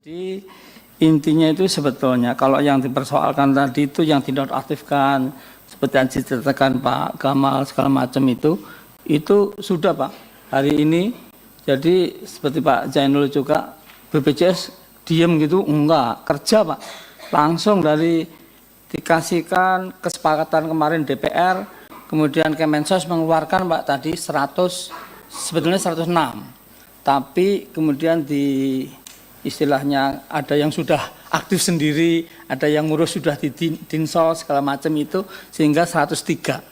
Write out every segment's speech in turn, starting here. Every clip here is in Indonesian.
Jadi intinya itu sebetulnya kalau yang dipersoalkan tadi itu yang dinonaktifkan seperti yang diceritakan Pak Gamal segala macam itu sudah Pak hari ini. Jadi seperti Pak Zainul juga BPJS diem gitu enggak, kerja Pak, langsung dari dikasihkan kesepakatan kemarin DPR, kemudian Kemensos mengeluarkan Pak tadi 100, sebetulnya 106, tapi kemudian di istilahnya ada yang sudah aktif sendiri, ada yang ngurus sudah di dinsos segala macam itu sehingga 103.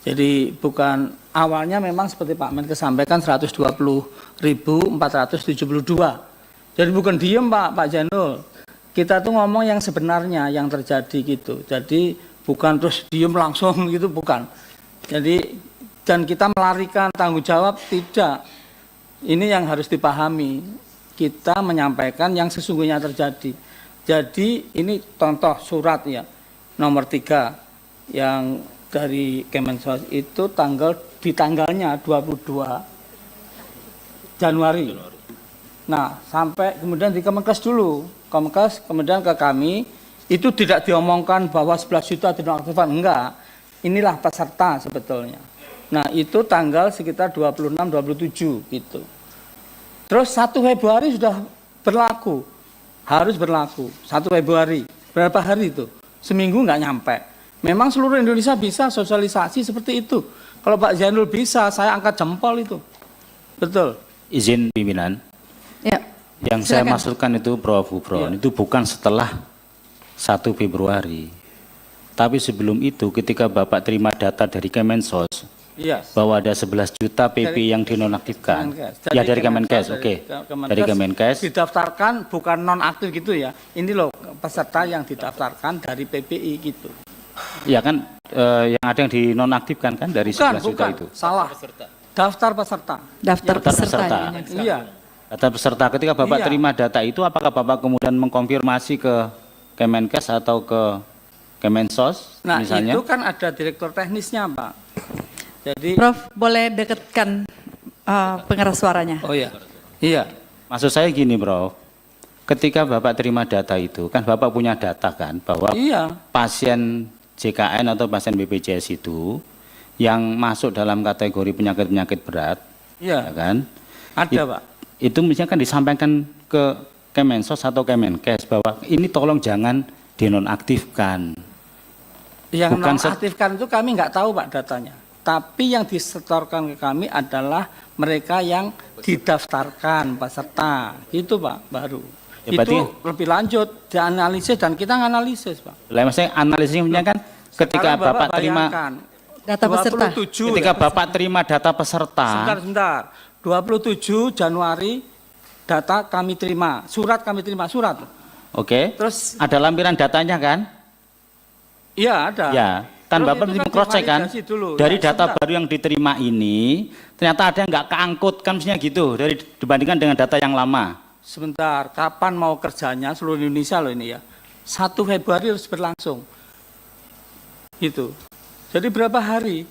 Jadi bukan awalnya memang seperti Pak Menkes sampaikan 120.472. Jadi bukan diem Pak Janul. Kita tuh ngomong yang sebenarnya yang terjadi gitu. Jadi bukan terus diem langsung gitu, bukan. Jadi dan kita melarikan tanggung jawab, tidak. Ini yang harus dipahami. Kita menyampaikan yang sesungguhnya terjadi. Jadi ini contoh surat ya nomor 3 yang dari Kemensos itu di tanggalnya 22 Januari. Nah sampai kemudian di Kemenkes dulu, Kemenkes kemudian ke kami itu tidak diomongkan bahwa 11 juta dinonaktifkan, enggak. Inilah peserta sebetulnya. Nah itu tanggal sekitar 26-27 gitu. Terus 1 Februari sudah berlaku, harus berlaku 1 Februari. Berapa hari itu? Seminggu nggak nyampe. Memang seluruh Indonesia bisa sosialisasi seperti itu. Kalau Pak Zainul bisa, saya angkat jempol itu. Betul. Izin pimpinan. Ya. Yang saya maksudkan itu Prof. Gufron, itu bukan setelah 1 Februari. Tapi sebelum itu ketika Bapak terima data dari Kemensos, bahwa ada 11 juta PP yang dinonaktifkan. Ya dari Kemenkes, oke. Dari Kemenkes. Didaftarkan bukan nonaktif gitu ya. Ini loh peserta yang didaftarkan dari PPI gitu. Ya kan yang ada yang dinonaktifkan kan dari 11 juta itu. Salah. Daftar peserta. Daftar peserta. Iya. Daftar peserta. Ketika Bapak terima data itu, apakah Bapak kemudian mengkonfirmasi ke Kemenkes atau ke Kemensos nah, misalnya? Itu kan ada direktur teknisnya Pak. Jadi, Prof, boleh dekatkan pengeras suaranya. Oh iya, iya. Maksud saya gini, Prof. Ketika Bapak terima data itu, kan Bapak punya data kan bahwa pasien JKN atau pasien BPJS itu yang masuk dalam kategori penyakit-penyakit berat, ya kan? Ada Pak. Itu misalnya kan disampaikan ke Kemensos atau Kemenkes bahwa ini tolong jangan dinonaktifkan. Yang nonaktifkan itu kami nggak tahu Pak datanya. Tapi yang disetorkan ke kami adalah mereka yang didaftarkan peserta, itu Pak baru. Ya, itu lebih lanjut dianalisis dan kita nganalisis Pak. Maksudnya analisisnya kan ketika Bapak terima data peserta. Ketika Bapak terima data peserta. Sebentar. 27 Januari data kami terima, surat kami terima, surat. Oke. Terus ada lampiran datanya kan? Iya ada. Ya. Kan Bapak mesti cross check kan dari data baru yang diterima ini ternyata ada yang nggak keangkut kan mestinya gitu dari dibandingkan dengan data yang lama. Sebentar, kapan mau kerjanya seluruh Indonesia loh ini ya? 1 Februari harus berlangsung. Gitu. Jadi berapa hari?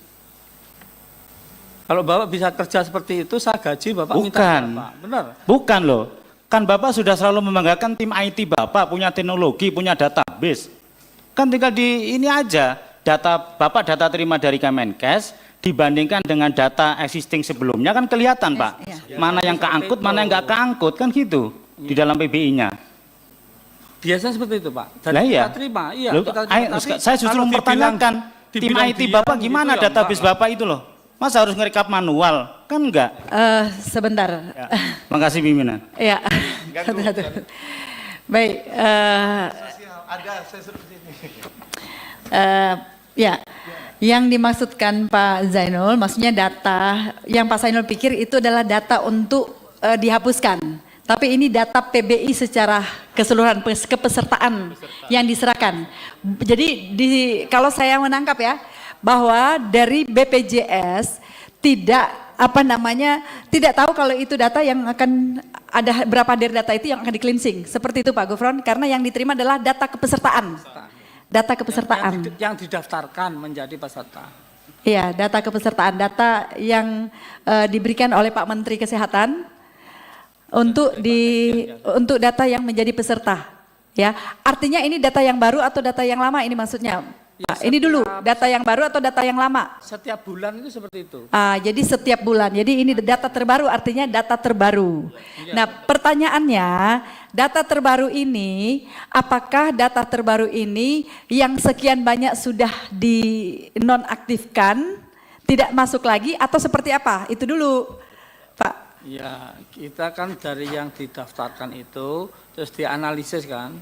Kalau Bapak bisa kerja seperti itu, saya gaji Bapak minta berapa? Benar? Bukan loh. Kan Bapak sudah selalu membanggakan tim IT Bapak punya teknologi, punya database. Kan tinggal di ini aja. Data Bapak data terima dari Kemenkes dibandingkan dengan data existing sebelumnya kan kelihatan Pak. Mana yang keangkut, mana yang nggak keangkut kan gitu di dalam PBI-nya. Biasa seperti itu Pak. Dan kita terima. Iya. Saya justru mempertanyakan tim IT Bapak gimana database Bapak itu loh. Masa harus ngerekap manual? Kan enggak. Sebentar. Ya. Makasih pimpinan. Ya. Baik. Ada saya suruh sini. Ya, yang dimaksudkan Pak Zainul, maksudnya data yang Pak Zainul pikir itu adalah data untuk dihapuskan. Tapi ini data PBI secara keseluruhan kepesertaan yang diserahkan. Jadi kalau saya menangkap ya, bahwa dari BPJS tidak tidak tahu kalau itu data yang akan ada berapa dari data itu yang akan di-cleansing. Seperti itu Pak Gufron, karena yang diterima adalah data kepesertaan. Data kepesertaan. Yang didaftarkan menjadi peserta. Iya, data kepesertaan, data yang diberikan oleh Pak Menteri Kesehatan untuk data yang menjadi peserta. Ya, artinya ini data yang baru atau data yang lama ini maksudnya? Ya, Pak, ini dulu data yang baru atau data yang lama? Setiap bulan itu seperti itu. Jadi setiap bulan. Jadi ini data terbaru artinya data terbaru. Nah, pertanyaannya, data terbaru ini apakah data terbaru ini yang sekian banyak sudah dinonaktifkan, tidak masuk lagi atau seperti apa? Itu dulu, Pak. Ya, kita kan dari yang didaftarkan itu terus dianalisis kan,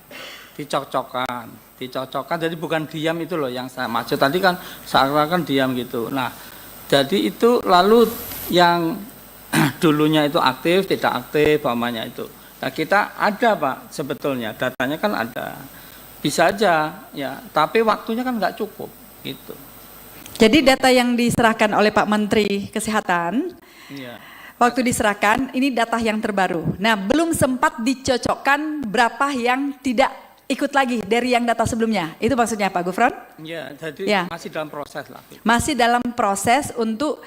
dicocokkan, jadi bukan diam itu loh yang saya maksud tadi kan seakan-akan diam gitu. Nah, jadi itu lalu yang dulunya itu aktif, tidak aktif, umpamanya itu. Nah, kita ada Pak sebetulnya datanya kan ada, bisa aja ya, tapi waktunya kan nggak cukup gitu. Jadi data yang diserahkan oleh Pak Menteri Kesehatan, Iya. waktu diserahkan ini data yang terbaru. Nah, belum sempat dicocokkan berapa yang tidak ikut lagi dari yang data sebelumnya. Itu maksudnya Pak Gufron? Ya, jadi Ya. masih dalam proses lah. Masih dalam proses untuk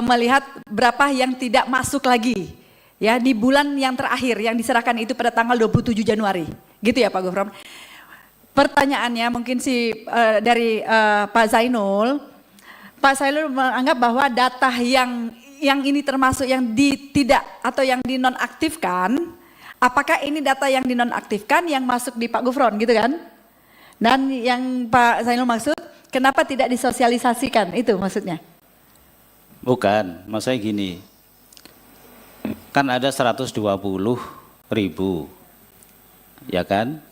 melihat berapa yang tidak masuk lagi. Ya, di bulan yang terakhir yang diserahkan itu pada tanggal 27 Januari. Gitu ya Pak Gufron? Pertanyaannya mungkin dari Pak Zainul. Pak Zainul menganggap bahwa data yang ini termasuk yang tidak atau yang dinonaktifkan, apakah ini data yang dinonaktifkan yang masuk di Pak Gufron gitu kan? Dan yang Pak Zainul maksud, kenapa tidak disosialisasikan, itu maksudnya? Bukan, maksudnya gini, kan ada 120.000, ya kan,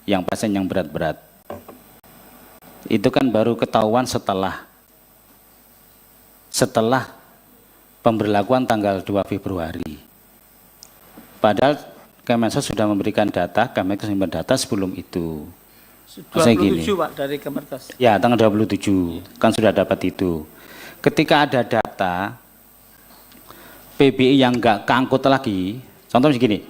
yang pasien yang berat-berat. Itu kan baru ketahuan setelah pemberlakuan tanggal 2 Februari. Padahal Kemensos sudah memberikan data, Kemenkes memberikan data sebelum itu. 27 Pak dari Kemenkes. Ya, tanggal 27 kan sudah dapat itu. Ketika ada data PBI yang enggak keangkut lagi, contoh begini,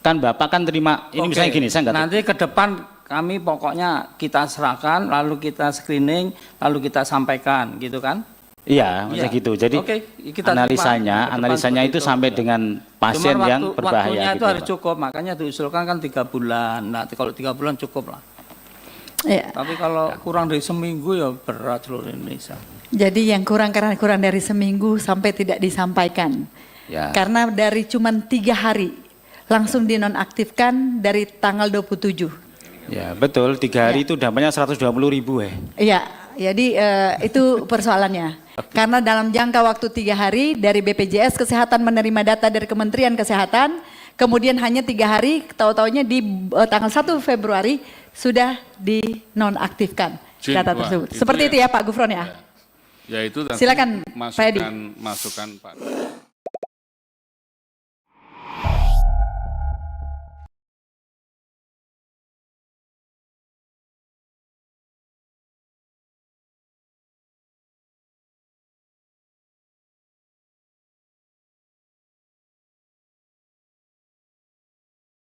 kan Bapak kan terima, ini misalnya gini, saya enggak nanti ke depan kami pokoknya kita serahkan, lalu kita screening, lalu kita sampaikan, gitu kan? Iya, maksudnya Iya. gitu. Jadi Oke, kita analisanya terima, itu seperti sampai dengan pasien Cuman yang berbahaya waktunya gitu. itu harus Pak. cukup, makanya diusulkan kan 3 bulan. Nah, kalau 3 bulan cukup lah. Ya. Tapi kalau kurang dari seminggu ya berat seluruh Indonesia. Jadi yang kurang dari seminggu sampai tidak disampaikan. Ya. Karena dari cuman 3 hari langsung dinonaktifkan dari tanggal 27. Ya, betul. 3 hari itu dampaknya 120.000 Iya, jadi itu persoalannya. Karena dalam jangka waktu 3 hari dari BPJS Kesehatan menerima data dari Kementerian Kesehatan, kemudian hanya 3 hari, tahu-taunya di tanggal 1 Februari sudah dinonaktifkan data Pak, tersebut. itu Seperti ya. itu ya Pak Gufron ya? Ya itu nanti Silakan, Pak Edi. masukan Pak.